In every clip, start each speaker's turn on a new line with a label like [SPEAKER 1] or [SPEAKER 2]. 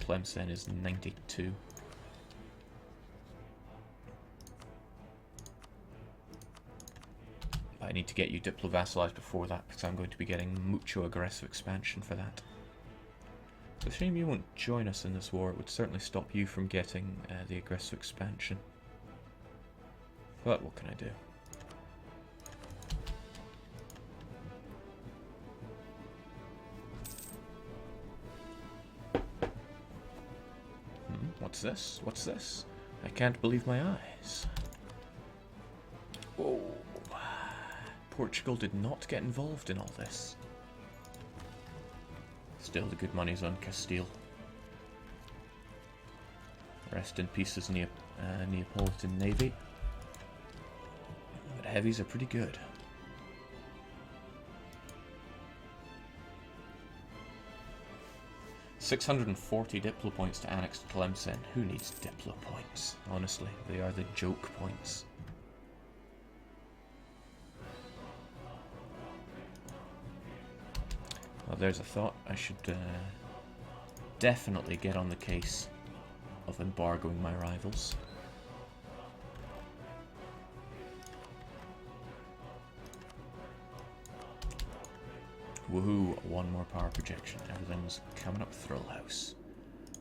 [SPEAKER 1] Tlemcen is 92. I need to get you diplo-vassalized before that, because I'm going to be getting mucho aggressive expansion for that. It's a shame you won't join us in this war. It would certainly stop you from getting the aggressive expansion. But what can I do? What's this? What's this? I can't believe my eyes. Oh, Portugal did not get involved in all this. Still, the good money's on Castile. Rest in peace as Neapolitan Navy. But heavies are pretty good. $640 Diplo points to annex Tlemcen. Who needs Diplo points? Honestly, they are the joke points. Well, there's a thought. I should definitely get on the case of embargoing my rivals. Woohoo, one more power projection. Everything's coming up Thrill House.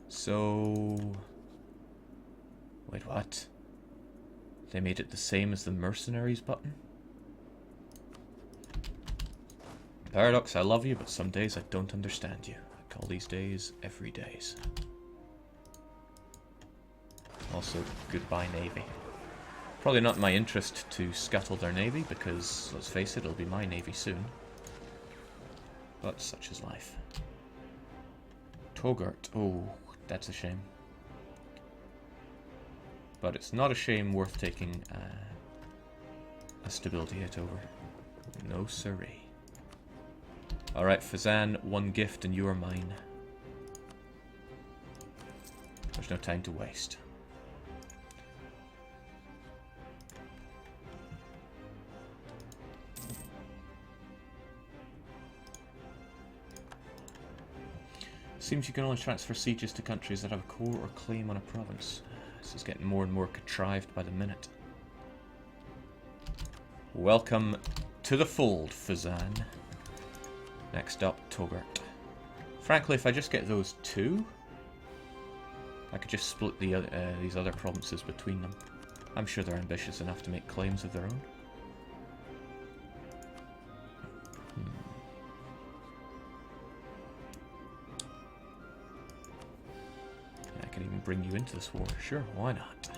[SPEAKER 1] So... Wait, what? They made it the same as the Mercenaries button? Paradox, I love you, but some days I don't understand you. I call these days every days. Also, goodbye Navy. Probably not in my interest to scuttle their Navy, because, let's face it, it'll be my Navy soon. But such is life. Togart. Oh, that's a shame. But it's not a shame worth taking a stability hit over. No siree. Alright, Fazan, one gift and you are mine. There's no time to waste. Seems you can only transfer sieges to countries that have a core or claim on a province. This is getting more and more contrived by the minute. Welcome to the fold, Fazan. Next up, Togart. Frankly, if I just get those two, I could just split the these other provinces between them. I'm sure they're ambitious enough to make claims of their own. I can even bring you into this war. Sure, why not?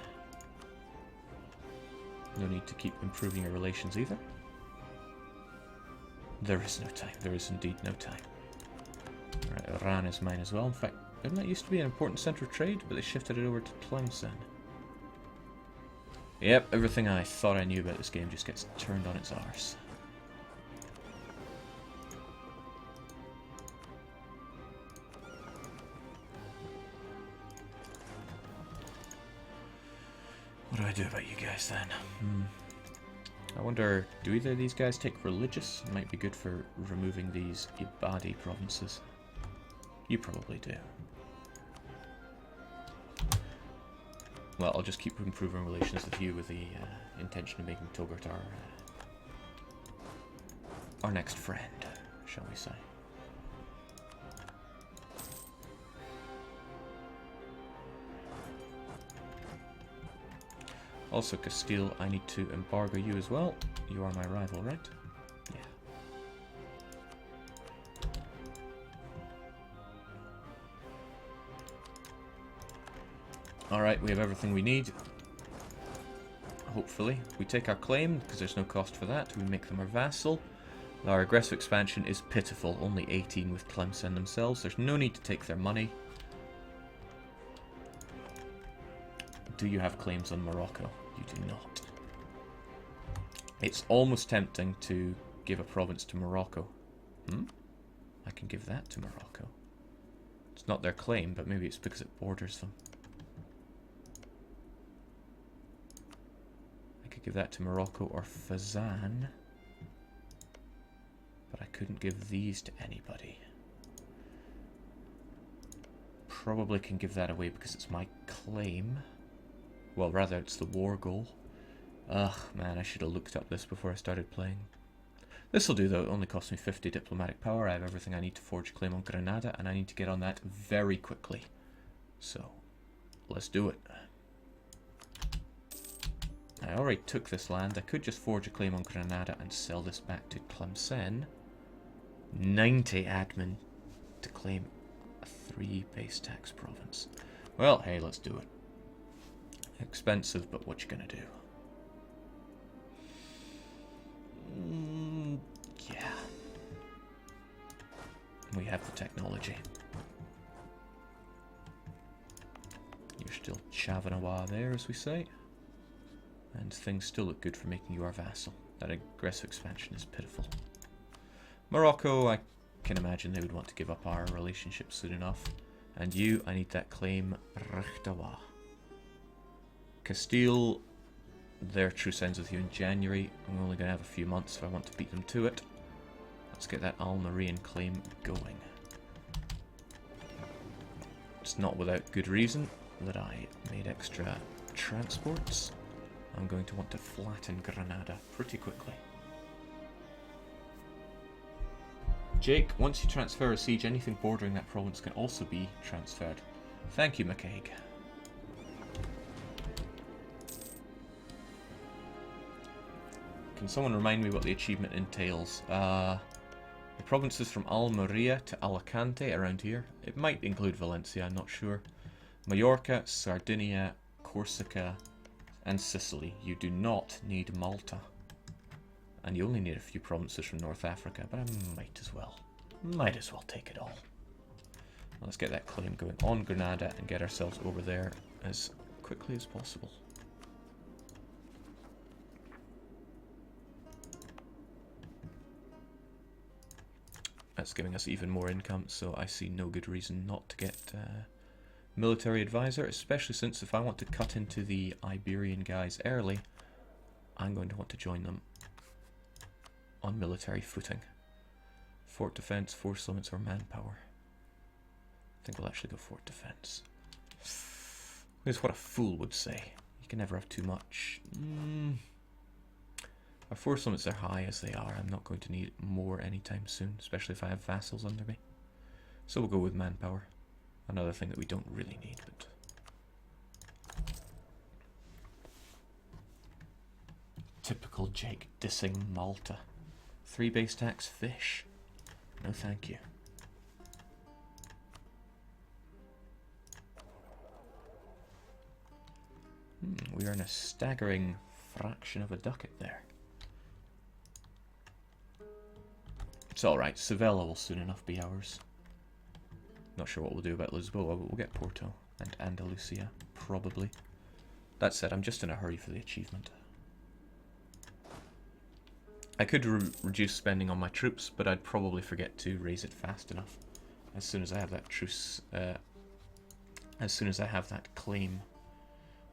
[SPEAKER 1] No need to keep improving your relations either. There is no time. There is indeed no time. Alright, Iran is mine as well. In fact, didn't that used to be an important centre of trade? But they shifted it over to Tlemcen. Yep, everything I thought I knew about this game just gets turned on its arse. What do I do about you guys then? I wonder, do either of these guys take religious? It might be good for removing these Ibadi provinces. You probably do. Well, I'll just keep improving relations with you with the intention of making Togart our next friend, shall we say. Also, Castile, I need to embargo you as well. You are my rival, right? Yeah. Alright, we have everything we need. Hopefully. We take our claim, because there's no cost for that. We make them our vassal. Our aggressive expansion is pitiful. Only 18 with Tlemcen themselves. There's no need to take their money. Do you have claims on Morocco? You do not. It's almost tempting to give a province to Morocco. I can give that to Morocco. It's not their claim, but maybe it's because it borders them. I could give that to Morocco or Fazan. But I couldn't give these to anybody. probably can give that away because it's my claim. Well, rather, it's the war goal. Ugh, man, I should have looked up this before I started playing. This'll do, though. It only cost me 50 diplomatic power. I have everything I need to forge a claim on Granada, and I need to get on that very quickly. So, let's do it. I already took this land. I could just forge a claim on Granada and sell this back to Tlemcen. 90 admin to claim a 3 base tax province. Well, hey, let's do it. Expensive, but what you gonna do? Yeah. We have the technology. You're still chaving awa there, as we say. And things still look good for making you our vassal. That aggressive expansion is pitiful. Morocco, I can imagine they would want to give up our relationship soon enough. And you, I need that claim, Rechtawa. Castile, their truce ends with you in January. I'm only going to have a few months if I want to beat them to it. Let's get that Almerian claim going. It's not without good reason that I made extra transports. I'm going to want to flatten Granada pretty quickly. Jake, once you transfer a siege, anything bordering that province can also be transferred. Thank you, McCaig. Can someone remind me what the achievement entails? The provinces from Almeria to Alicante around here. It might include Valencia, I'm not sure. Majorca, Sardinia, Corsica, and Sicily. You do not need Malta. And you only need a few provinces from North Africa, but I might as well take it all. Let's get that claim going on Granada and get ourselves over there as quickly as possible. That's giving us even more income, so I see no good reason not to get military advisor, especially since if I want to cut into the Iberian guys early, I'm going to want to join them on military footing. Fort defense, force limits, or manpower. I think we'll actually go fort defense. Here's what a fool would say. You can never have too much. Our force limits are high as they are. I'm not going to need more anytime soon, especially if I have vassals under me. So we'll go with manpower. Another thing that we don't really need, but... Typical Jake dissing Malta. 3 base tax fish. No thank you. We earn a staggering fraction of a ducat there. It's alright, Sevilla will soon enough be ours. Not sure what we'll do about Lisboa, but we'll get Porto and Andalusia, probably. That said, I'm just in a hurry for the achievement. I could reduce spending on my troops, but I'd probably forget to raise it fast enough. As soon as I have that truce, as soon as I have that claim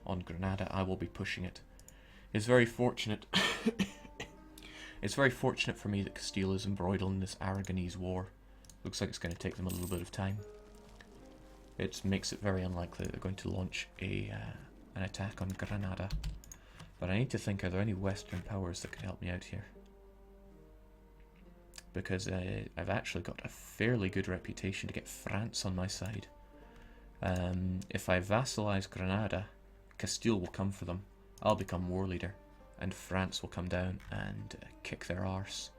[SPEAKER 1] on Granada, I will be pushing it. It's very fortunate. It's very fortunate for me that Castile is embroiled in this Aragonese war. Looks like it's going to take them a little bit of time. It makes it very unlikely that they're going to launch an attack on Granada. But I need to think, are there any Western powers that could help me out here? Because I've actually got a fairly good reputation to get France on my side. If I vassalize Granada, Castile will come for them. I'll become war leader. And France will come down and kick their arse.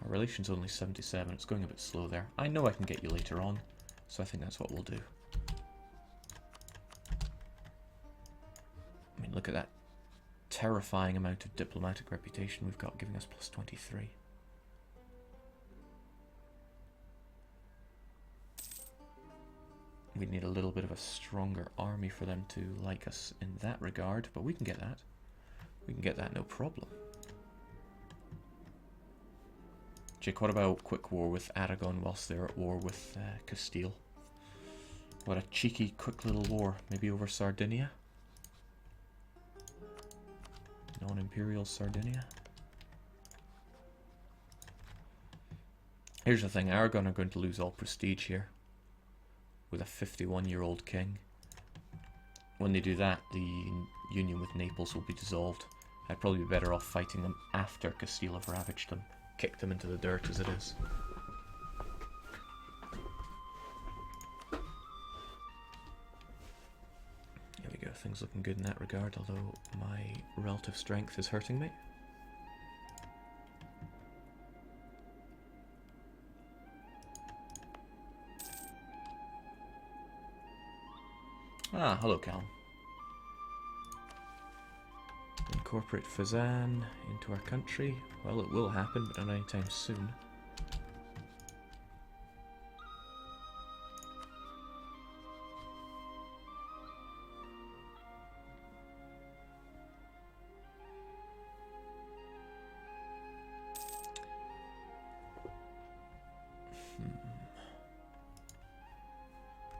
[SPEAKER 1] Our relation's only 77, it's going a bit slow there. I know I can get you later on, so I think that's what we'll do. I mean, look at that terrifying amount of diplomatic reputation we've got, giving us plus 23. We need a little bit of a stronger army for them to like us in that regard, but we can get that. We can get that no problem. Jake, what about quick war with Aragon whilst they're at war with Castile? What a cheeky, quick little war. Maybe over Sardinia? Non-imperial Sardinia? Here's the thing, Aragon are going to lose all prestige here. With a 51-year-old king. When they do that, the union with Naples will be dissolved. I'd probably be better off fighting them after Castile have ravaged them. Kick them into the dirt as it is. There we go, things looking good in that regard, although my relative strength is hurting me. Ah, hello Callum. Incorporate Fazan into our country. Well, it will happen, but not anytime soon.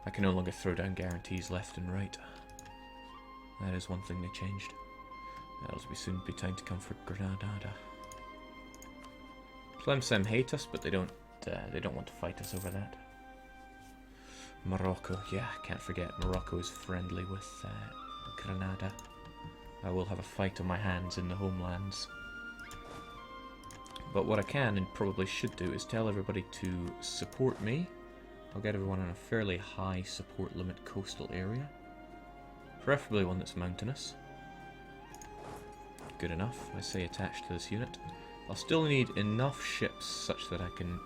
[SPEAKER 1] I can no longer throw down guarantees left and right. That is one thing they changed. That'll soon be time to come for Granada. Tlemcen hate us, but they don't want to fight us over that. Morocco, yeah, can't forget Morocco is friendly with Granada. I will have a fight on my hands in the homelands. But what I can and probably should do is tell everybody to support me. I'll get everyone on a fairly high support limit coastal area. Preferably one that's mountainous. Good enough, I say attached to this unit. I'll still need enough ships such that I can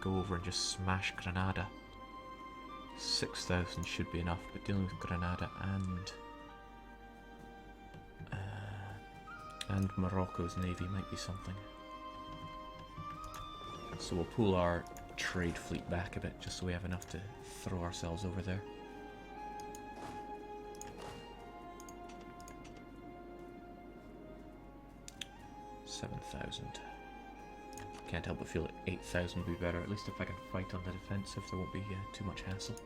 [SPEAKER 1] go over and just smash Granada. 6,000 should be enough, but dealing with Granada and Morocco's navy might be something. So we'll pull our trade fleet back a bit, just so we have enough to throw ourselves over there. $7,000. Can't help but feel that 8,000 would be better, at least if I can fight on the defensive, there won't be too much hassle.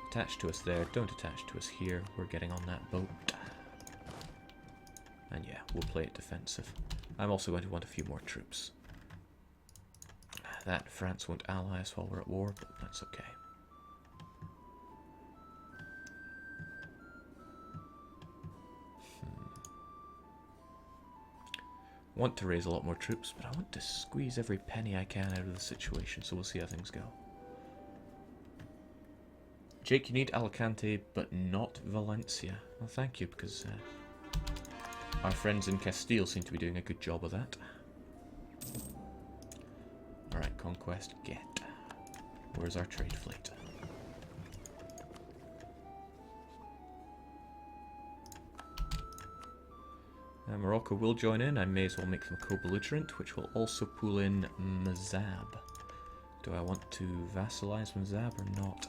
[SPEAKER 1] Attach to us there, don't attach to us here, we're getting on that boat. And yeah, we'll play it defensive. I'm also going to want a few more troops. That France won't ally us while we're at war, but that's okay. Want to raise a lot more troops, but I want to squeeze every penny I can out of the situation, so we'll see how things go. Jake, you need Alicante, but not Valencia. Well, thank you, because our friends in Castile seem to be doing a good job of that. Alright, conquest, get. Where's our trade fleet? Morocco will join in. I may as well make them co-belligerent, which will also pull in Mazab. Do I want to vassalize Mazab or not?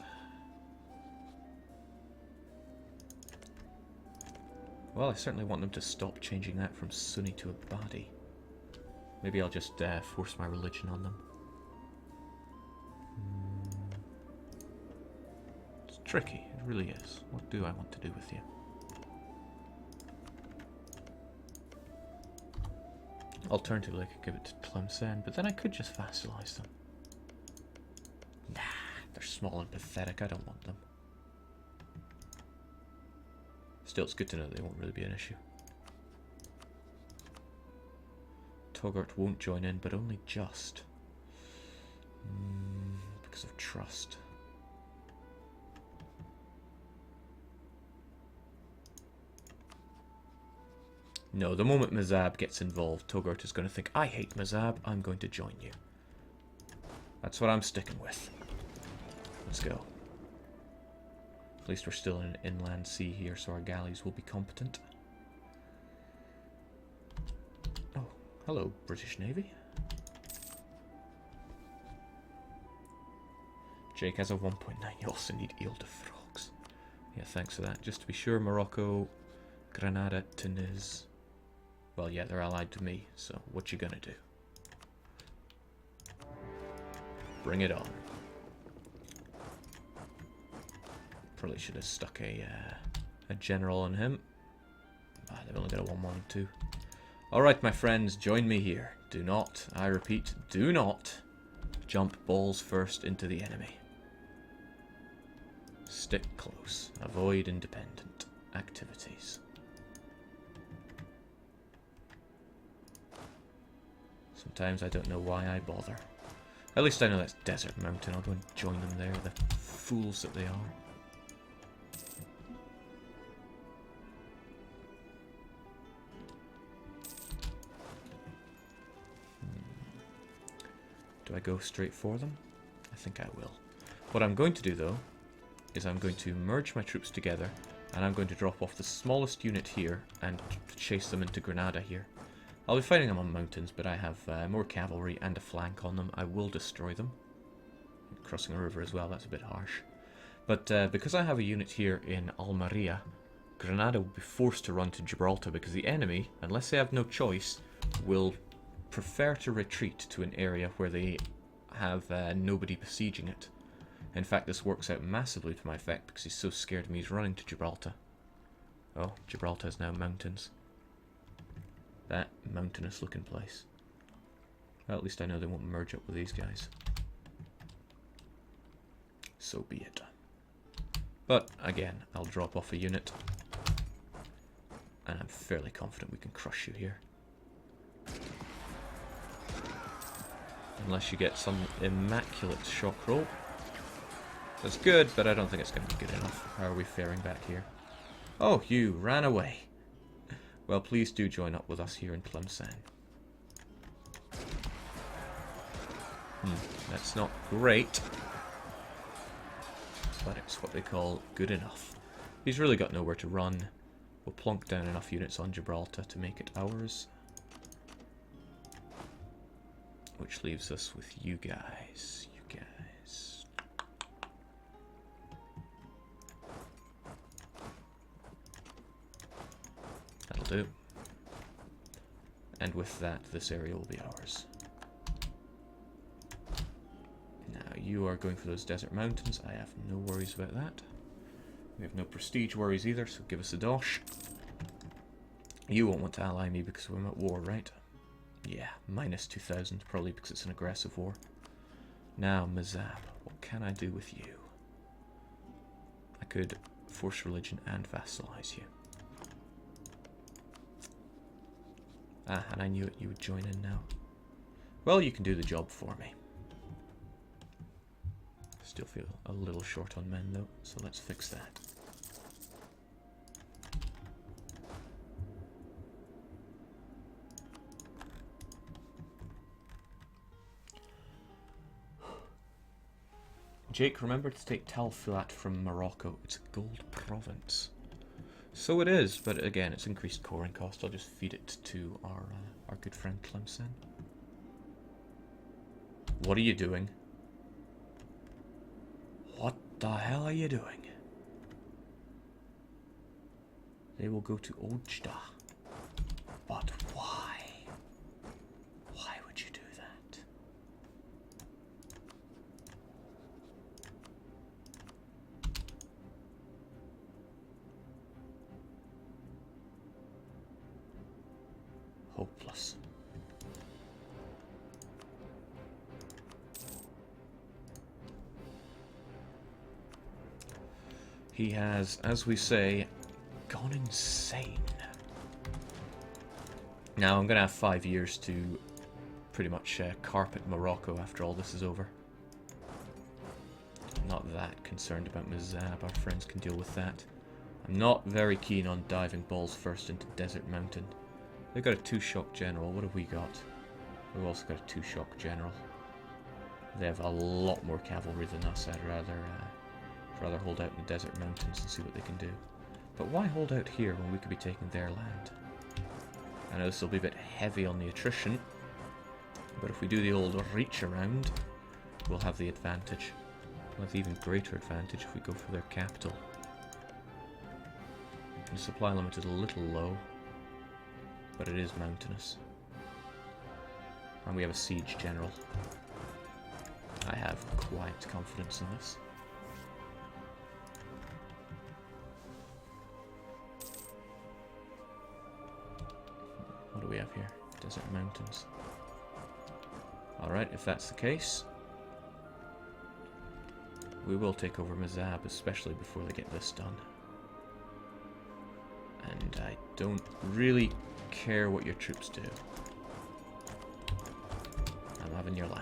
[SPEAKER 1] Well, I certainly want them to stop changing that from Sunni to Abadi. Maybe I'll just force my religion on them. It's tricky, it really is. What do I want to do with you? Alternatively, I could give it to Tlemcen, but then I could just vassalize them. Nah, they're small and pathetic, I don't want them. Still, it's good to know they won't really be an issue. Togart won't join in, but only just. Because of trust. No, the moment Mazab gets involved, Togart is going to think, I hate Mazab, I'm going to join you. That's what I'm sticking with. Let's go. At least we're still in an inland sea here, so our galleys will be competent. Oh, hello, British Navy. Jake has a 1.9. You also need Ile de Frogs. Yeah, thanks for that. Just to be sure, Morocco, Granada, Tunis. Well, yeah, they're allied to me, so what you gonna do? Bring it on. Probably should have stuck a general on him. Ah, they've only got a 1-1-2. Alright, my friends, join me here. Do not, I repeat, do not jump balls first into the enemy. Stick close. Avoid independent activities. Sometimes I don't know why I bother. At least I know that's Desert Mountain. I'll go and join them there, the fools that they are. Do I go straight for them? I think I will. What I'm going to do, though, is I'm going to merge my troops together, and I'm going to drop off the smallest unit here and chase them into Granada here. I'll be fighting them on mountains, but I have more cavalry and a flank on them. I will destroy them. Crossing a river as well, that's a bit harsh. But because I have a unit here in Almeria, Granada will be forced to run to Gibraltar because the enemy, unless they have no choice, will prefer to retreat to an area where they have nobody besieging it. In fact, this works out massively to my effect because he's so scared of me he's running to Gibraltar. Oh, Gibraltar is now mountains. That mountainous looking place. Well, at least I know they won't merge up with these guys. So be it. But again, I'll drop off a unit. And I'm fairly confident we can crush you here. Unless you get some immaculate shock roll. That's good, but I don't think it's going to be good enough. How are we faring back here? Oh, you ran away. Well, please do join up with us here in Tlemcen. That's not great. But it's what they call good enough. He's really got nowhere to run. We'll plonk down enough units on Gibraltar to make it ours. Which leaves us with you guys. You guys. That'll do. And with that, this area will be ours. Now, you are going for those desert mountains. I have no worries about that. We have no prestige worries either, so give us a dosh. You won't want to ally me because we're at war, right? Yeah, minus 2,000, probably because it's an aggressive war. Now, Mazab, what can I do with you? I could force religion and vassalize you. Ah, and I knew it, you would join in now. Well, you can do the job for me. Still feel a little short on men though, so let's fix that. Jake, remember to take Tal Filat from Morocco. It's a gold province. So it is, but again, it's increased coring cost. I'll just feed it to our good friend Tlemcen. What are you doing? What the hell are you doing? They will go to Ojda. But why? Why would you do that? Hopeless. He has, as we say, gone insane. Now I'm going to have 5 years to pretty much carpet Morocco after all this is over. I'm not that concerned about Mazab, our friends can deal with that. I'm not very keen on diving balls first into Desert Mountain. They've got a 2-shock general, what have we got? We've also got a 2-shock general. They have a lot more cavalry than us. I'd rather hold out in the Desert Mountains and see what they can do. But why hold out here when we could be taking their land? I know this will be a bit heavy on the attrition, but if we do the old reach around, we'll have the advantage. We'll have the even greater advantage if we go for their capital. The supply limit is a little low, but it is mountainous. And we have a siege general. I have quiet confidence in this. What do we have here? Desert mountains. Alright, if that's the case, we will take over Mazab, especially before they get this done. And I don't really care what your troops do. I'm having your land.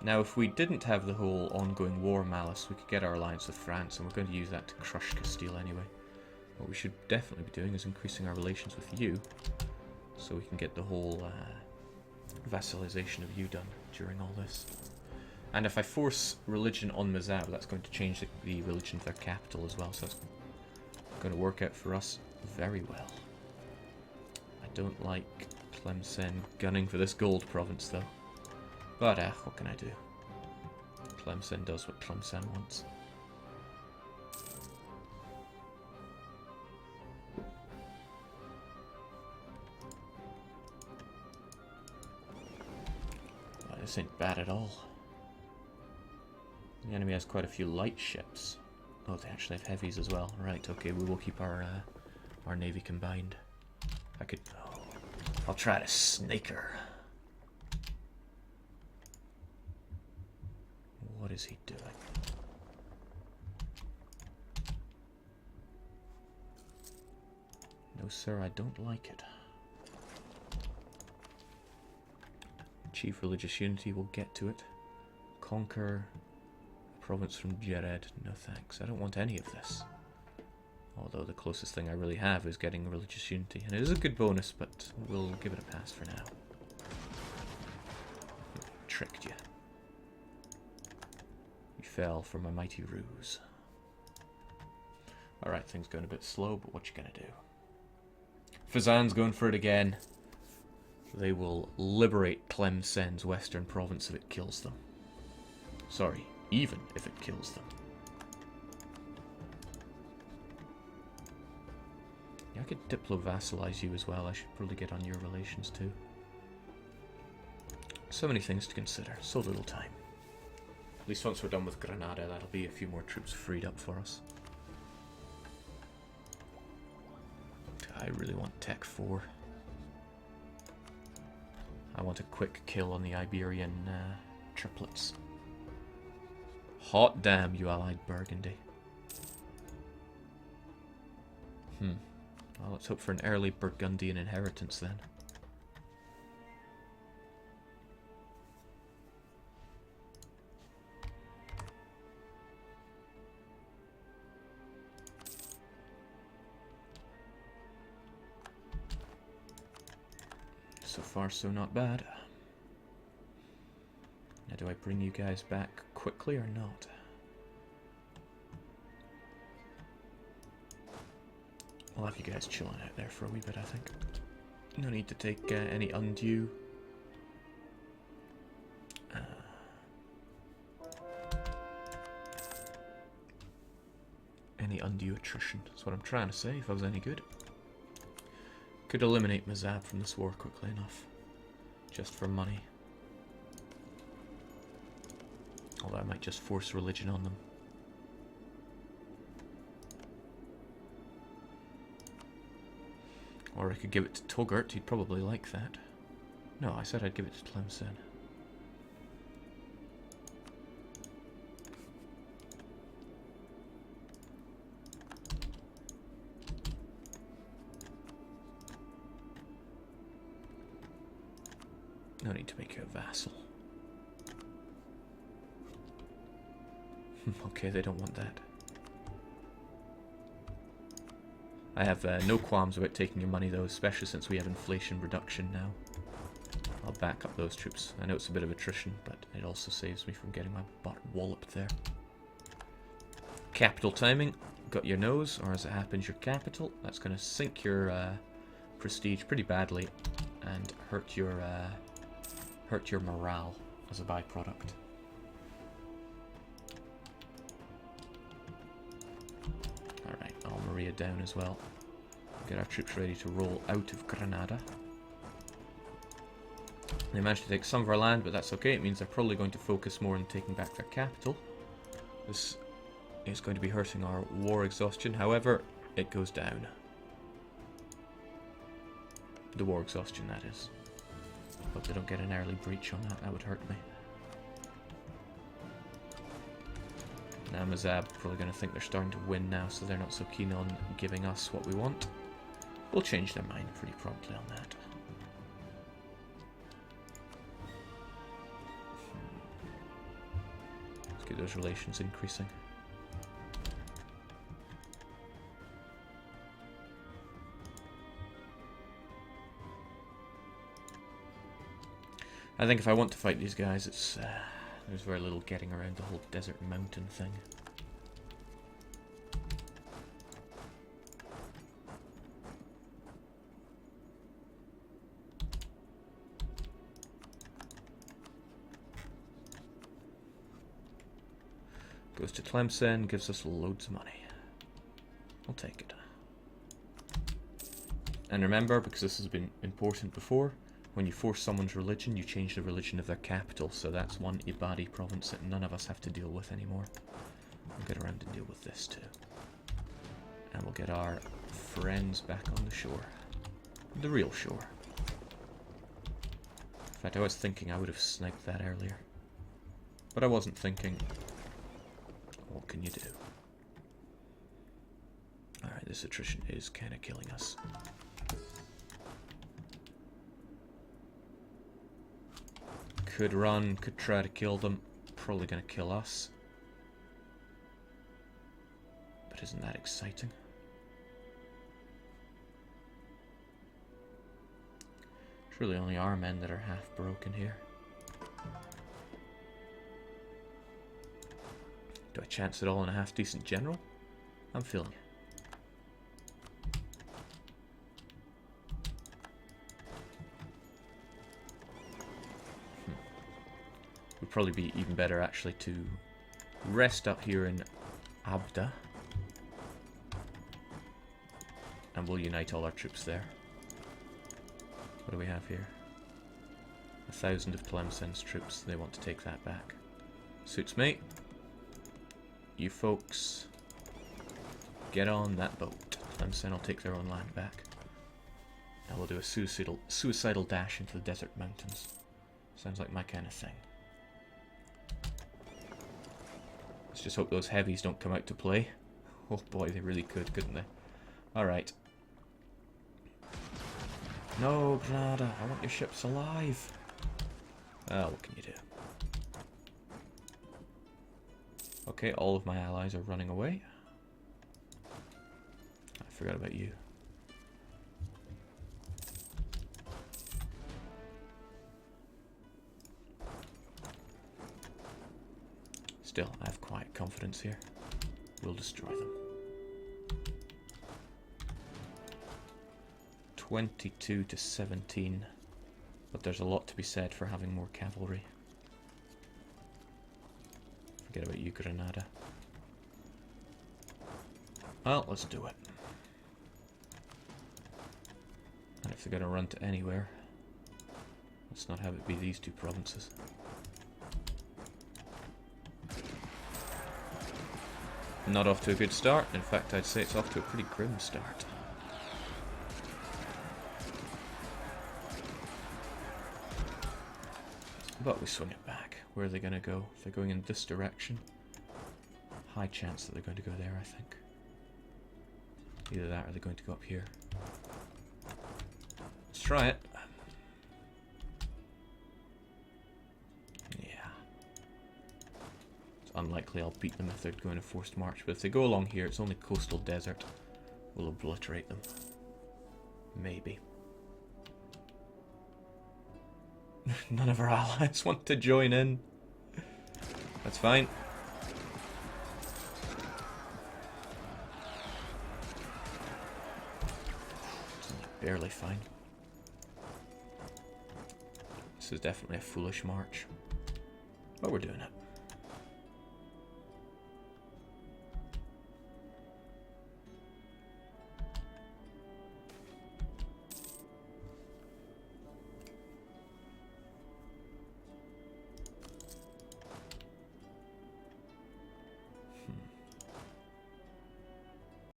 [SPEAKER 1] Now, if we didn't have the whole ongoing war malice, we could get our alliance with France, and we're going to use that to crush Castile anyway. What we should definitely be doing is increasing our relations with you, so we can get the whole vassalization of you done during all this. And if I force religion on Mazab, that's going to change the religion of their capital as well, so that's going to work out for us very well. I don't like Tlemcen gunning for this gold province, though. But, what can I do? Tlemcen does what Tlemcen wants. Well, this ain't bad at all. The enemy has quite a few light ships. Oh, they actually have heavies as well. Right, okay, we will keep our navy combined. I could... Oh, I'll try to snake her. What is he doing? No, sir, I don't like it. Achieve religious unity, we'll get to it. Conquer a province from Jared. No thanks. I don't want any of this. Although the closest thing I really have is getting religious unity. And it is a good bonus, but we'll give it a pass for now. Tricked you. Fell for my mighty ruse. Alright, things going a bit slow, but what you gonna do? Fazan's going for it again. They will liberate Tlemcen's western province if it kills them. Sorry, even if it kills them. Yeah, I could diplo-vassalize you as well. I should probably get on your relations too. So many things to consider, so little time. At least once we're done with Granada, that'll be a few more troops freed up for us. I really want Tech 4. I want a quick kill on the Iberian triplets. Hot damn, you allied Burgundy. Well, let's hope for an early Burgundian inheritance then. So far, so not bad. Now, do I bring you guys back quickly or not? I'll have you guys chilling out there for a wee bit, I think. No need to take any undue... any undue attrition. That's what I'm trying to say, if I was any good. Could eliminate Mazab from this war quickly enough. Just for money. Although I might just force religion on them. Or I could give it to Togurt, he'd probably like that. No, I said I'd give it to Tlemcen. No need to make you a vassal. Okay, they don't want that. I have no qualms about taking your money though, especially since we have inflation reduction now. I'll back up those troops. I know it's a bit of attrition, but it also saves me from getting my butt walloped there. Capital timing. Got your nose, or as it happens, your capital. That's going to sink your prestige pretty badly and hurt your morale as a byproduct. Alright, Almeria down as well. Get our troops ready to roll out of Granada. They managed to take some of our land, but that's okay. It means they're probably going to focus more on taking back their capital. This is going to be hurting our war exhaustion. However, it goes down. The war exhaustion, that is. Hope they don't get an early breach on that. That would hurt me. Now Mazab probably going to think they're starting to win now, so they're not so keen on giving us what we want. We'll change their mind pretty promptly on that. Let's get those relations increasing. I think if I want to fight these guys, it's there's very little getting around the whole desert mountain thing. Goes to Tlemcen, gives us loads of money. I'll take it. And remember, because this has been important before, when you force someone's religion, you change the religion of their capital, so that's one Ibadi province that none of us have to deal with anymore. We'll get around to deal with this too. And we'll get our friends back on the shore. The real shore. In fact, I was thinking I would have sniped that earlier. But I wasn't thinking. What can you do? Alright, this attrition is kind of killing us. Could run, could try to kill them. Probably going to kill us. But isn't that exciting? It's really only our men that are half broken here. Do I chance it all on a half decent general? I'm feeling it. Would probably be even better actually to rest up here in Abda. And we'll unite all our troops there. What do we have here? 1,000 of Tlemcen's troops. They want to take that back. Suits me. You folks get on that boat. Tlemcen will take their own land back. And we'll do a suicidal dash into the desert mountains. Sounds like my kind of thing. Let's just hope those heavies don't come out to play. Oh boy, they really could, couldn't they? Alright. No, Granada, I want your ships alive. Oh, what can you do? Okay, all of my allies are running away. I forgot about you. Still, I have quiet confidence here. We'll destroy them. 22 to 17. But there's a lot to be said for having more cavalry. Forget about you, Granada. Well, let's do it. And if they're going to run to anywhere, let's not have it be these two provinces. Not off to a good start. In fact, I'd say it's off to a pretty grim start. But we swing it back. Where are they going to go? If they're going in this direction, high chance that they're going to go there, I think. Either that or they're going to go up here. Let's try it. Yeah. It's unlikely I'll beat them if they're going a forced march, but if they go along here, it's only coastal desert. We'll obliterate them. Maybe. None of our allies want to join in. That's fine. It's only barely fine. This is definitely a foolish march. But we're doing it.